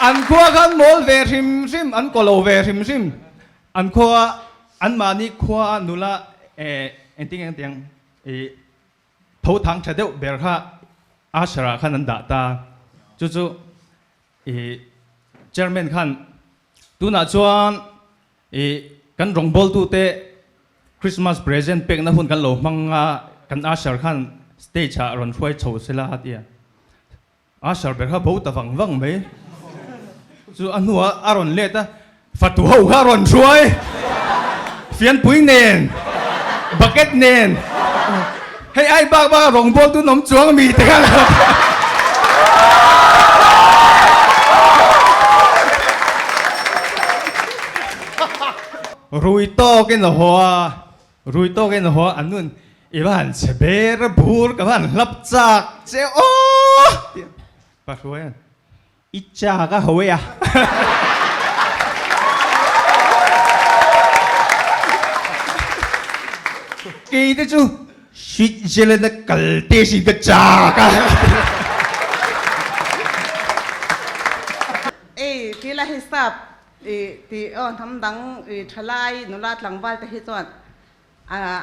อันขั้วขันโมลเวริมซิมอันกโลเวริมซิมอันขั้วอันมานี่ขั้วนุละเอ็นติ้งทูทางเฉลี่ยเบลค่ะอาชราขันนันดาตาจู่ๆเจอร์แมนขันตัวน่าชวนกันรองบอลตัวเตะคริสต์มาสเพรสเซนต์เป็กนะหุ่นกันโลมังกันอาชราขันสเตจรอนช่วยโชว์เสลาฮัตยาอาชราเบลค่ะพูดแต่ฟังไหมจู่อันหัวอารอนเล็ดฟัดตัวหัวอารอนช่วยเฟียนปุ้ยเนนบักเก็ตเนนให้ไอ้บ้ารองบอลตัวน้ำจวงมีแต่กันรุยโตกันหัวอันนู้นอีบ้านเชเบร์บูร์กับบ้านรับจากเจ้าโอ้ปะรวยอิจฉาก็หัวอ่ะกี่ที่จู่ชิดเจริญกัลเตสิกจากะที่ละฮิสับที่ทำดังทลายนุราตหลังบ้านแต่ที่ส่วน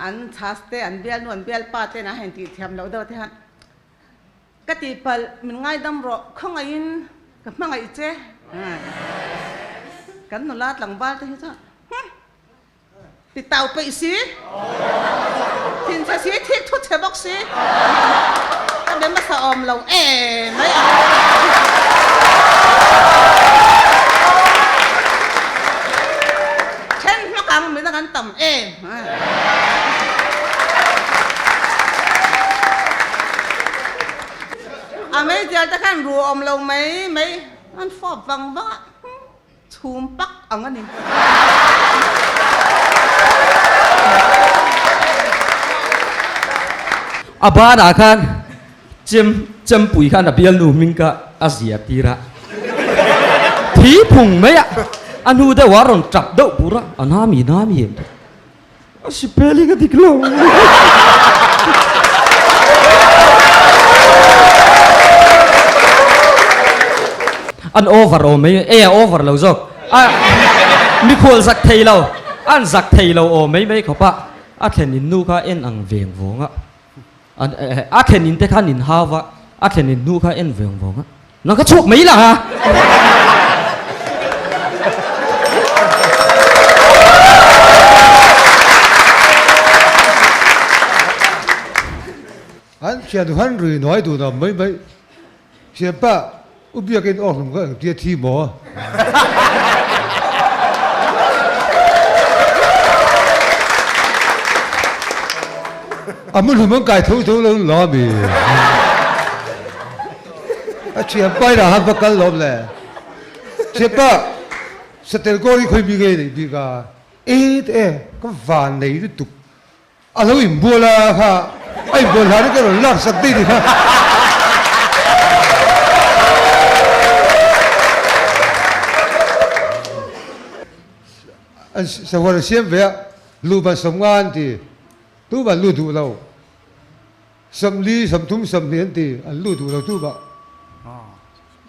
อันชาสเตอันเบียลนวลเบียลป้าเตนะเห็นที่เทียมเราเดียวที่ฮันก็ที่พอมันง่ายดำรอข้างไอ้กับมั่งไอ้เจ้กันนุราตหลังบ้านแต่ที่ส่วนติดเต่าไปสิทินจะสิทิศทุกเชบอกสิก็เป็นมาสะอมเราไม่เช่นนักการมีนักการต่ำไม่เจอจะขั้นรวมเราไหมมันฟอบฟังว่าชูมปักเอางั้นนี่อาบ้านอาคารจำปุ๋ยขันอาเบียลูมิงกะอาเซียตีระที่พุ่งไหมอ่ะอันนู้นแต่ว่ารอนจับดอกบุระอันน้ามีเห็นสิเปลี่ยนกันที่กลางอันโอเวอร์โอไม่โอเวอร์เราจอกมีคนสักเทเราอันสักเทเราโอไม่เขาปะอาแค่นินนูค่ะเอ็นอังเวียงวงอ่ะอาแค่นินแต่ข้านินฮาวะอาแค่นินนูค่ะเอ็นเวียงวงอ่ะนั่นก็ชุกไม่ล่ะฮะอันเชียร์หันรีน้อยดูนะไม่เชียร์ป้าอุบยากินออกผมก็เดียทีหมอมันหัวมันไก่ทุแล้วล้อมีเชียร์ไปนะฮับกันล้อมเลยเชียร์ป้าสเตลโก้ที่เคยมีไงดีกาก็ฝันในที่ตุกเราอิมบัวละค่ะไอ้บัวละนี่ก็หลักสักทีดิค่ะสวัสดิ์เสียงเวียลูบันสมงานที่ตู้บันลูดูเราสมลีสมทุ่มสมเนียนที่อันลูดูเราตู้บัน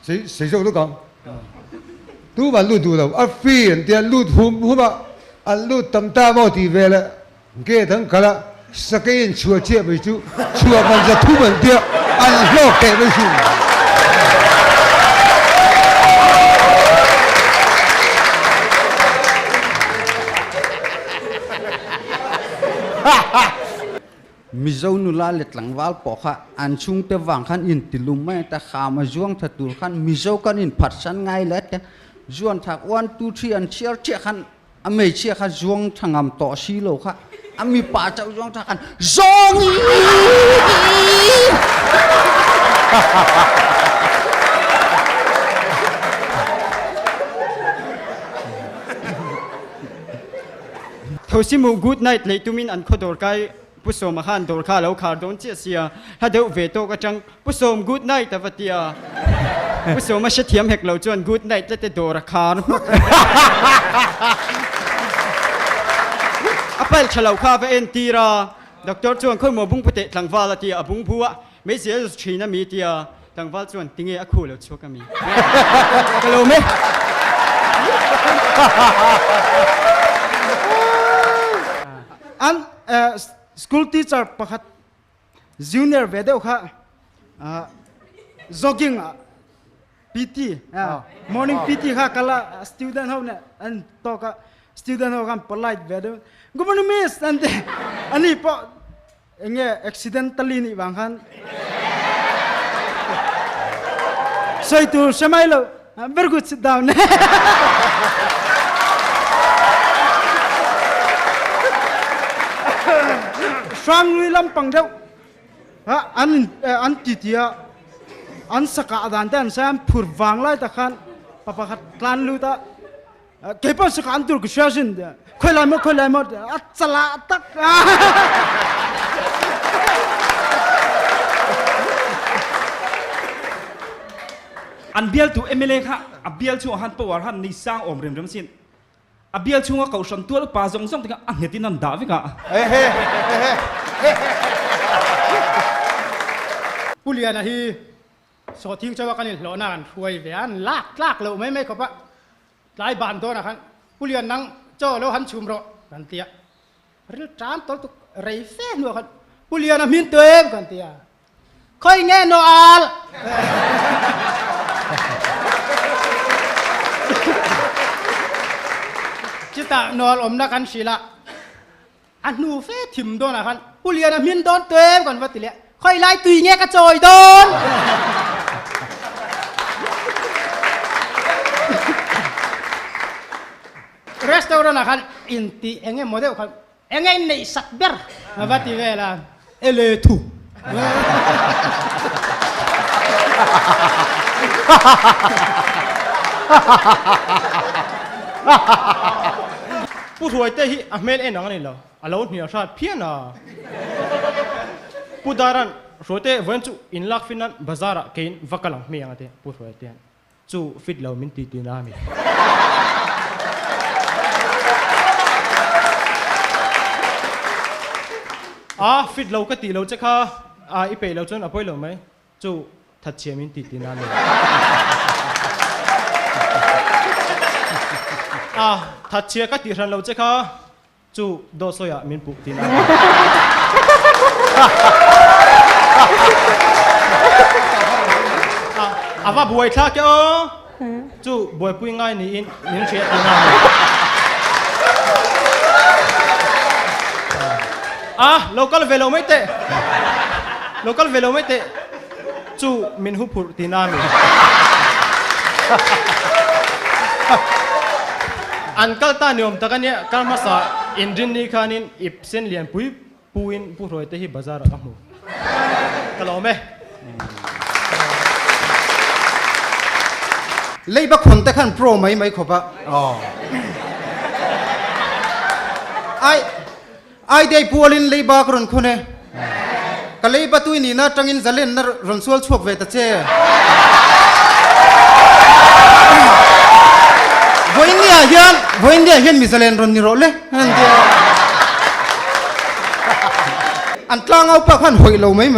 เสียงลูกกังตู้บันลูดูเราอัฟฟีนที่อันลูดหุ่มบันอันลูดตำตาโมทีเวลเกทั้งกละสเกนชัวเจี๊ยบไปจูชัวมันจะทุ่มเดียวอันโลกเตะไปจูมิเจ้านุลาเล็ดหลังวาลปอกะอันชุงเตวังขันอินติลุมไม่แต่ขามาจ้วงถัดตูขันมิเจ้ากันอินผัดสันไงเล็ดกันจ้วงถักวันตูทรีอันเชียร์เชียขันอเมเชียขันจ้วงทางอำต่อชีโลค่ะมีป่าเจ้าจ้วงถักกันจ้วงทศิมูกูดไนท์เลยตุมินอันขดอร์ไกผู้สมขันดอร์คาแล้วขาดโดนเจียถ้าเดี๋ยวเวโตก็จังผู้สมกูดไนท์แต่วัดเดียผู้สมมาเชียมเหกเหล่าจวนกูดไนท์แล้วแต่ดอร์คาร์อภัยเฉลาคาเฟเอ็นตีราดอกเตอร์จวนค่อยมาบุ้งปฏิหลังวาลตีอาบุ้งพัวไม่เสียชีนามีเตีย tang wal chuan tinge a khu lo chu ka mi ka lo me an school teacher pakhat junior vedeu kha jogging PT morning PT kha kala student ho ne an to ka student ho kan polite vedeu good morning miss ante ani po enge accidentally ni bang khan say to samailo very good sit down sang lui lam pang deu an titia an saka dan dan sam phur wang lai ta khan papa khat klan lu ta ke pa saka an tur kushasin de khoi lai mo achala tak an bial tu MLA kha a bial chu han pawar han ni sang om rem sin a bial chu nga kau san tual pa jong jong tika a hetin an da vi ka pulian hi so thing chawa kanin lo na kan huai ve an lak lo mai ko pa lai ban do na khan pulian nang cho lo han chum ro kan tia ril tram tol tu rei fe nu khan pulian a min tem kan tia khoi nge no al kita nol om na kan sila anu fe thim do na khan pulian a min don tem kan wa ti leค่อยไล่ตุยเงี้ยกระโจยโดนรีสอร์ทนะคันอินทีเองเงี้ยโมเดลคันเองเงี้ยในสักเบอร์มาบัติเวลาเอเลทูผู้ถวยเตะฮีอเมริกันนั่งนี่เหรออาลูนี่ชาติเพี้ยนอ่ะPudaran, rote ventu in lak finan bazara kain vakalang mi ang ate puro ate chu fit law min ti nami fit law ka ti law chakha ipe law chon apoi law mai chu that che min ti nami that che ka ti ran law chakha chu do soya min pu ti nami ava buai tha ke o chu buai pui ngai ni in ning che ti na local velo mai te chu min hu phur ti na mi an kal ta niom ta kan ya kal ma sa indin ni khanin ip sen lian pui puin pu roi te hi bazar ka mu kalo me leiba khon te khan pro mai khopa ai dei pualin leiba kron khone ka leiba tu ni na tangin zalen na ronsual chuak ve ta che voindia hian mi zalen ron ni ro le an tlang au pa khan hoi lo mai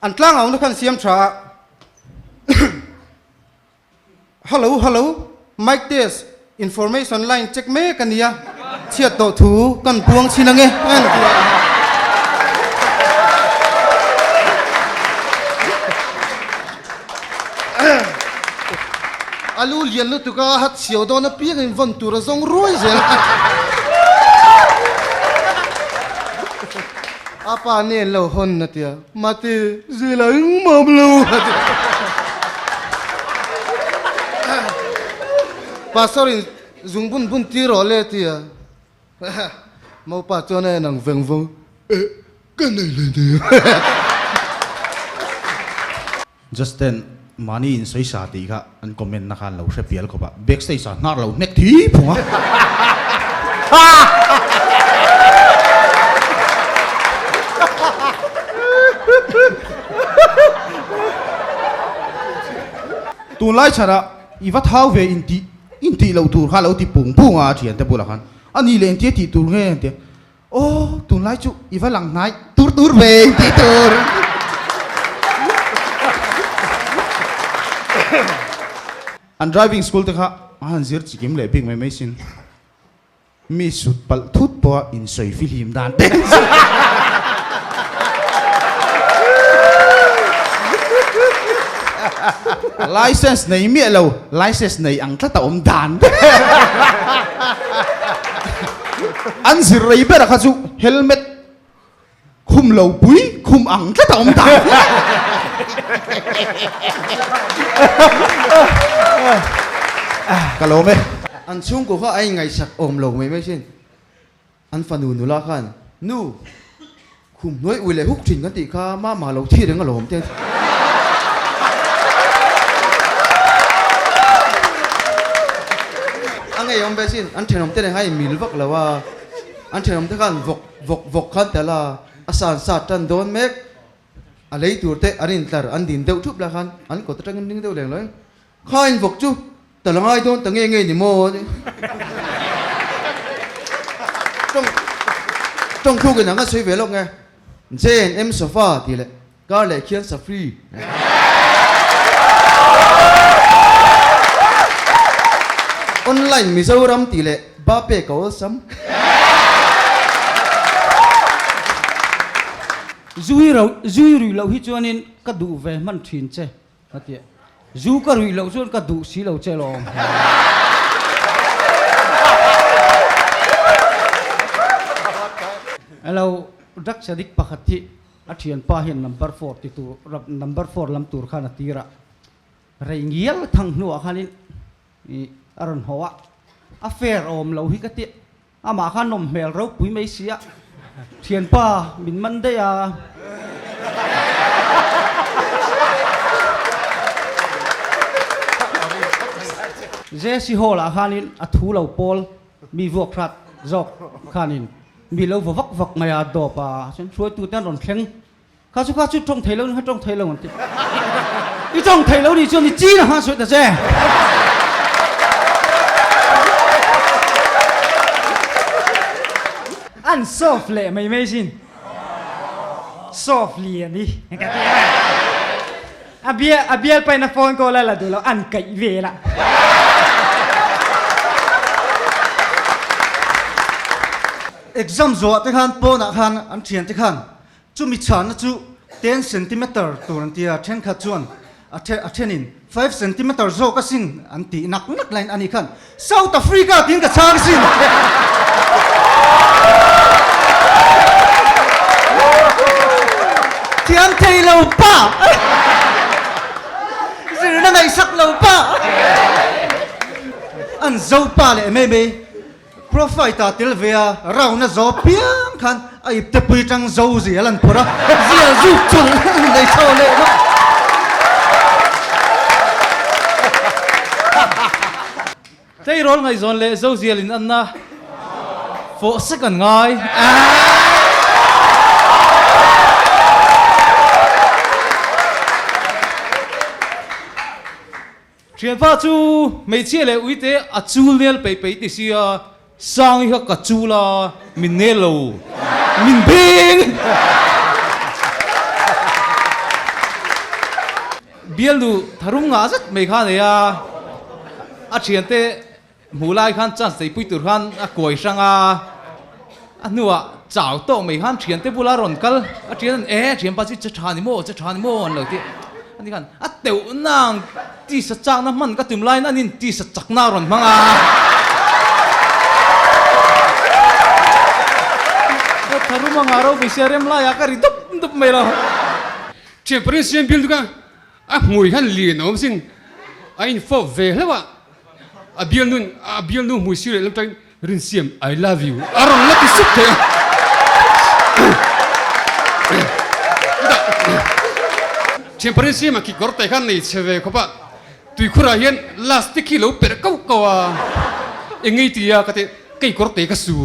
an tlang au na khan siam tha hello mic test information line check me kania chiat to thu kan puang chinange alu lian lu tu ka hat siao do na pi in von tu ra zong roi zel apa ne lo hon na tia mate zilang mom lu pasorin zungbun bun ti ro le tia mau pa cho ne nang veng vong cái này là gì Justin mani in soi sa ti kha an comment na khan lo hre pial ko ba backstage sa nar lo nek thi phunga tu lai chara iwa thau ve in ti lo tur kha lo ti pung punga thian te pula khan ani len ti ti tur nge te o tu lai chu iwa lang nai tur ve ti tur อัน driving school ตะค่ะอันเสียจิกิมเลยบิ๊กไม่สินมีสุดปัลทุดปัวอินสวยฟิลิมดานเต้น license ในเมียเรา license ในอังกฤษแต่อมดาน อันสิไรเบอร์ค่ะจู helmet คุมเราปุ้ยคุมอังกฤษแต่อมดาน กะโลไหม อันช่วงกูเขาไอ้ไงสักอมลงไม่ใช่อันฟันนูละขันนู่คุมน้อยอุ้ยเลยฮุกถิ่นกันติข้ามาเราที่เรื่องกะโหลมเต้นอันไงยอมไปสิอันเทนอมเต้นให้มีลวักแล้วว่าอันเทนอมเต้นกันวกขันแต่ละอาสาสัตว์จันโดนเมกอะไรตัวเตะอันนี้แต่อันดินเดาทุบละขันอันก็ตะกันดิ้งเดาแรงเลยข้าอินวกจุแต่ละไงโดนแต่เงี้ยนี่โม่ต้องคู่กันหนังก็สวยเวลงไงเจนเอ็มโซฟาทีเลยก็เลยเขียนสัฟรีออนไลน์มิเซอร์รัมทีเลยบ้าเป้ก็ซ้ำจุยรุยเราฮิจวนินก็ดูเวมันทิ้งเจ้าเตี้ยจูก็รุยเราจวนก็ดูสีเราเจลองเราดักสดิกปกติอาเทียนป้าเห็น number 4ติดตัวรับ number 4ลำตัวขนาดตีระไรเงี้ยทั้งหัวขันนี้อารมณ์หัวอาเฟรอมเราฮิกติอามาขันนมเมลเราปุยไม่เสียเทียนป้าบินมันได้ยาเจสิโฮลาขันินอัทูเราปอลมีวกรัดจอกขันินมีเราวักไม่อาดอปะฉันช่วยตัวเต้นรอนแข็งข้าชุดตรงไทยแล้วนี่ข้าตรงไทยแล้วมันติอีตรงไทยแล้วนี่จนนี่จีนะฮะช่วยแต่เจอันซอฟเลยไม่สินซอฟเลียนี่อาเบียไปนะโฟนก็แล้วล่ะดูแล้วอันไก่เวละexam จวดที่ขันปนักขันอันเทียนที่ขันจู่มีฉันนะจู่10 centimeter ตัวนั้นที่เช่นขัดจวนเช่นนี้5 centimeter โจก็สิ่งอันที่นักไลน์อันนี้ขัน South Africa ทิ้งกับชางสิ่งเทียนเทเราป้าสิ่งนั้นไงสักเราป้าอันเจ้าป้าเลยไม่โปรไฟล์ตาติลเวียเราน่ะจบเพียงคันไอ้ตะปุยจังเจ้าเสียลันพอระเสียจุดจุดได้โชว์เลยนะใจร้อนไงจอนเล่เจ้าเสียลินอันน่ะโฟสักกันไงเชียนฟ้าจูไม่เชื่อเลยวิเตอจูเลี้ยไปติเสียสร้างอีกกับจูลามินเนโลมินบิงเบียลูทารุงงาจัดไม่ข้าเนี่ยอาเชียนเตมูลายขันจันใส่ปุยตุขันกวยสังอันนัวเจ้าโตไม่ขันเชียนเตบุลารอนกัลอาเชียนเชียนปัจจุจะทานิโมอันเลยที่อันนี้กันเต๋อนางที่สัจจน้ำมันก็ตุ่มไล่นั่นนี่ที่สัจจน่ารอนมั้งถ้ารู้มั้งเราไปเสียเรื่องไล่ก็ริดุบไม่ละเชียนปริญญาบิลดูกันมวยขันเลียนอมสิงไอ้ฟอเวลว่าเบียนนุ่นมวยสิเรื่องใจรินเสียม I love you อารมณ์นักสุดเลยเชียนปริญญามาคิดกอร์เตขันในเชเวเขาปะตุยคุราเย็น last ที่คิโลเปรย์เก้าเอ็งไงที่ยาก็เตะกี่กอร์เตก็สู้